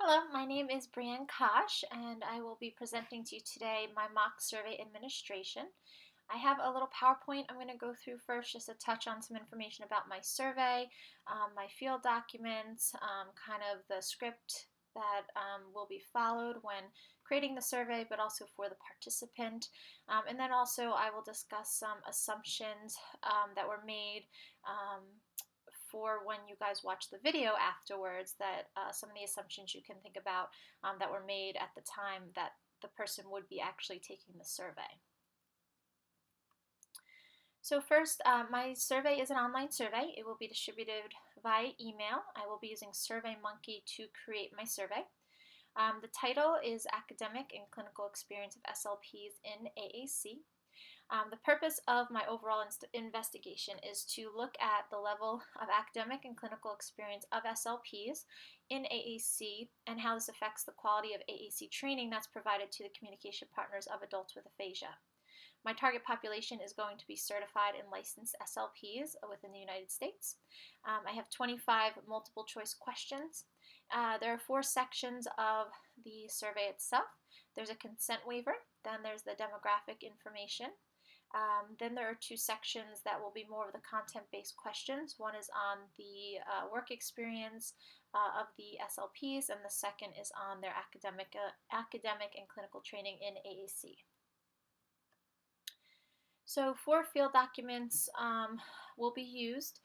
Hello, my name is Brianne Kosch, and I will be presenting to you today my mock survey administration. I have a little PowerPoint I'm going to go through first just to touch on some information about my survey, my field documents, kind of the script that will be followed when creating the survey, but also for the participant. And then also I will discuss some assumptions that were made for when you guys watch the video afterwards, that some of the assumptions you can think about that were made at the time that the person would be actually taking the survey. So first, my survey is an online survey. It will be distributed via email. I will be using SurveyMonkey to create my survey. The title is Academic and Clinical Experience of SLPs in AAC. The purpose of my overall investigation is to look at the level of academic and clinical experience of SLPs in AAC and how this affects the quality of AAC training that's provided to the communication partners of adults with aphasia. My target population is going to be certified and licensed SLPs within the United States. I have 25 multiple choice questions. There are 4 sections of the survey itself. There's a consent waiver, then there's the demographic information. Then there are 2 sections that will be more of the content-based questions. One is on the work experience of the SLPs, and the second is on their academic and clinical training in AAC. So 4 field documents will be used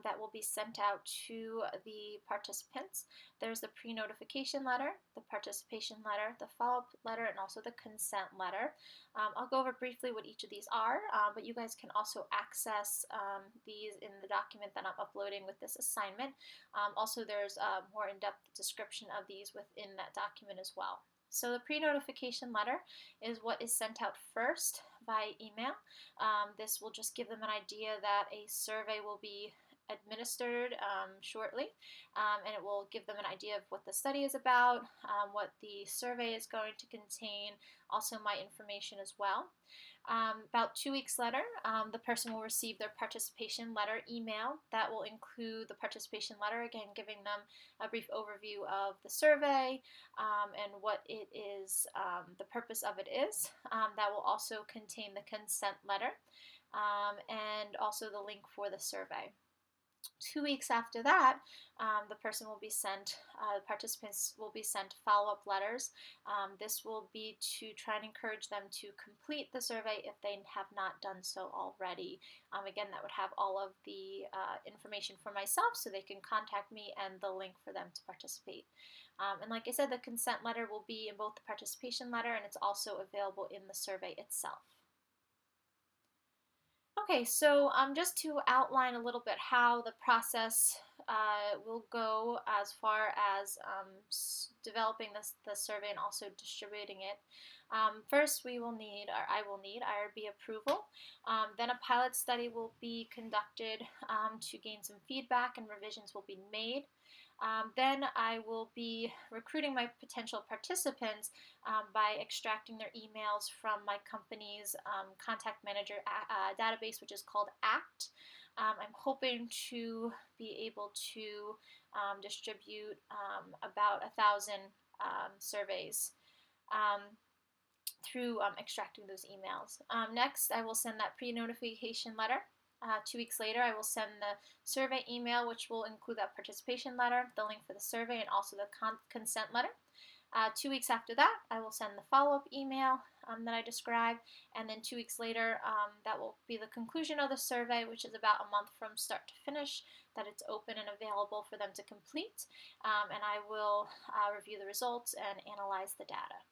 that will be sent out to the participants. There's the pre-notification letter, the participation letter, the follow-up letter, and also the consent letter. I'll go over briefly what each of these are, but you guys can also access these in the document that I'm uploading with this assignment. Also, there's a more in-depth description of these within that document as well. So the pre-notification letter is what is sent out first by email. This will just give them an idea that a survey will be administered shortly, and it will give them an idea of what the study is about, what the survey is going to contain, also my information as well. About 2 weeks later, the person will receive their participation letter email. That will include the participation letter, again giving them a brief overview of the survey and what it is, the purpose of it is. That will also contain the consent letter and also the link for the survey. 2 weeks after that, the person will be sent, participants will be sent follow-up letters. This will be to try and encourage them to complete the survey if they have not done so already. Again, that would have all of the information for myself so they can contact me and the link for them to participate. And like I said, the consent letter will be in both the participation letter and it's also available in the survey itself. Okay, so just to outline a little bit how the process will go as far as developing the survey and also distributing it. First, I will need IRB approval. Then a pilot study will be conducted to gain some feedback and revisions will be made. Then I will be recruiting my potential participants by extracting their emails from my company's contact manager database, which is called ACT. I'm hoping to be able to distribute about 1,000 surveys through extracting those emails. Next, I will send that pre-notification letter. 2 weeks later, I will send the survey email, which will include that participation letter, the link for the survey, and also the consent letter. 2 weeks after that, I will send the follow-up email that I described, and then 2 weeks later, that will be the conclusion of the survey, which is about a month from start to finish, that it's open and available for them to complete, and I will review the results and analyze the data.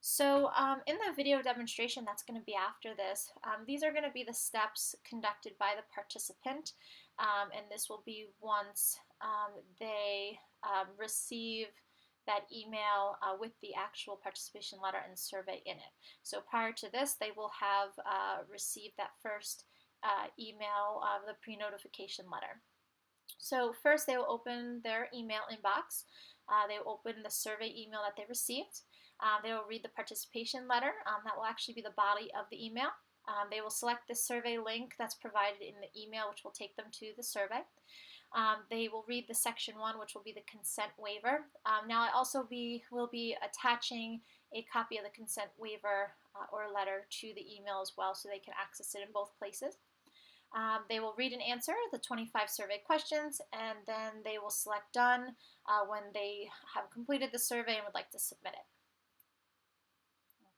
So in the video demonstration that's going to be after this, these are going to be the steps conducted by the participant, and this will be once they receive that email with the actual participation letter and survey in it. So prior to this, they will have received that first email of the pre-notification letter. So first they will open their email inbox. They will open the survey email that they received. They will read the participation letter. That will actually be the body of the email. They will select the survey link that's provided in the email, which will take them to the survey. They will read the section 1, which will be the consent waiver. Now I also will be attaching a copy of the consent waiver or letter to the email as well, so they can access it in both places. They will read and answer the 25 survey questions, and then they will select done when they have completed the survey and would like to submit it.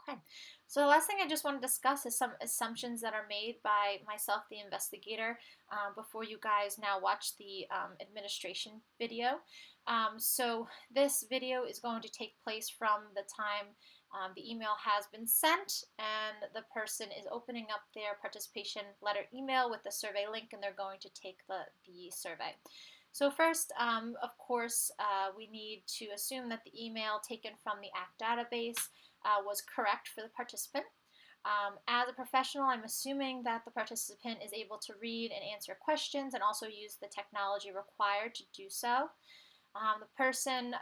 Okay, so the last thing I just want to discuss is some assumptions that are made by myself, the investigator, before you guys now watch the administration video. So this video is going to take place from the time the email has been sent and the person is opening up their participation letter email with the survey link, and they're going to take the survey. So first, of course, we need to assume that the email taken from the ACT database was correct for the participant. As a professional, I'm assuming that the participant is able to read and answer questions and also use the technology required to do so. The person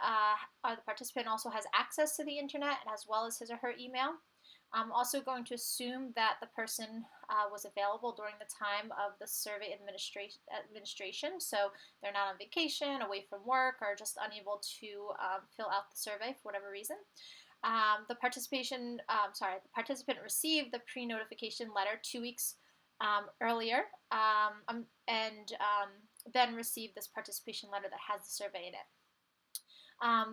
or the participant also has access to the internet as well as his or her email. I'm also going to assume that the person was available during the time of the survey administration, so they're not on vacation, away from work, or just unable to fill out the survey for whatever reason. The participant received the pre-notification letter 2 weeks earlier, and then received this participation letter that has the survey in it.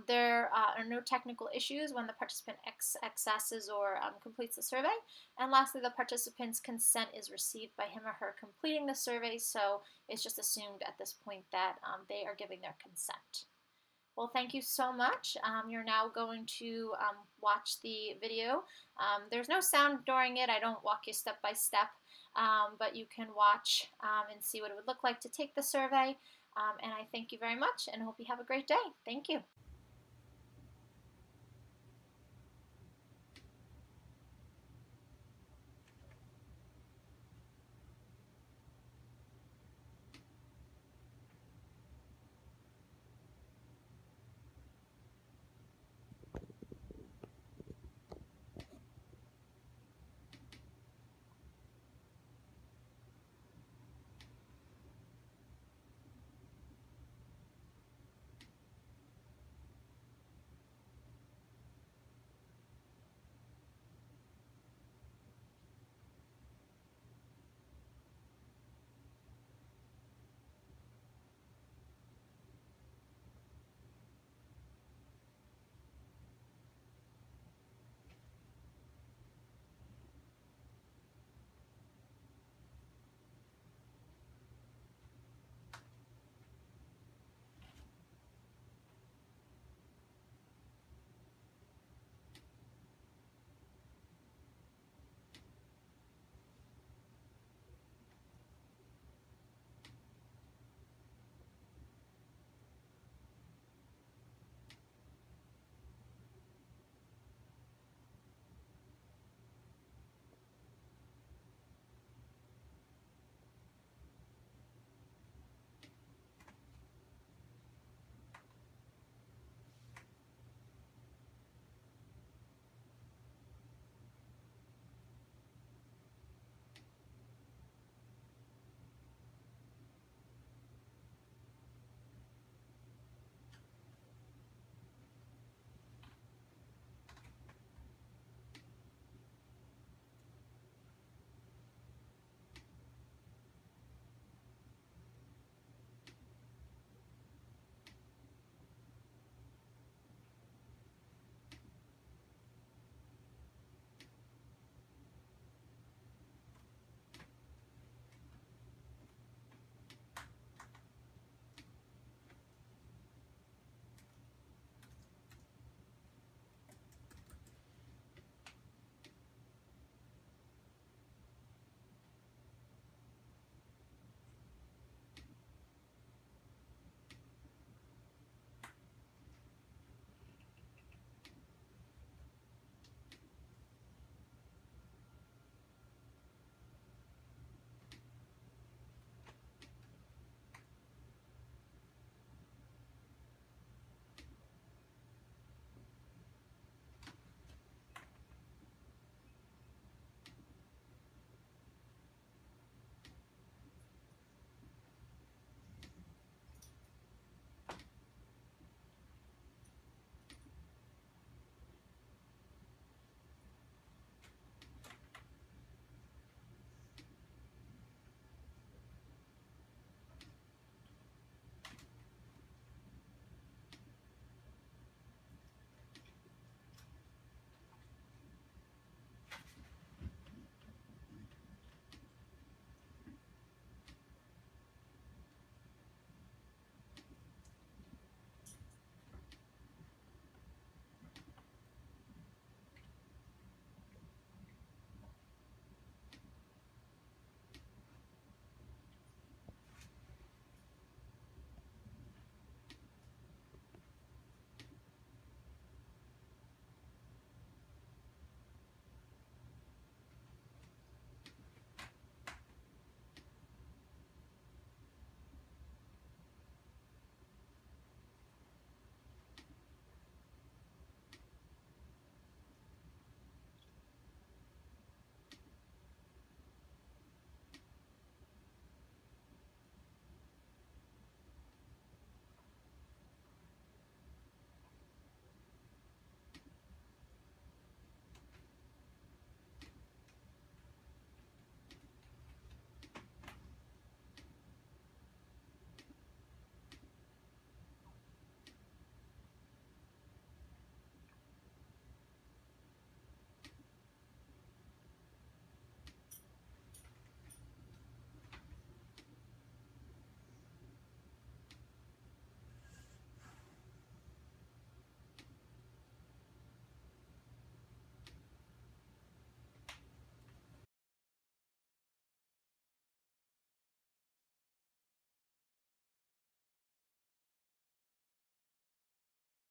There are no technical issues when the participant accesses or completes the survey. And lastly, the participant's consent is received by him or her completing the survey, so it's just assumed at this point that they are giving their consent. Well, thank you so much. You're now going to watch the video. There's no sound during it. I don't walk you step by step, but you can watch and see what it would look like to take the survey. And I thank you very much and hope you have a great day. Thank you.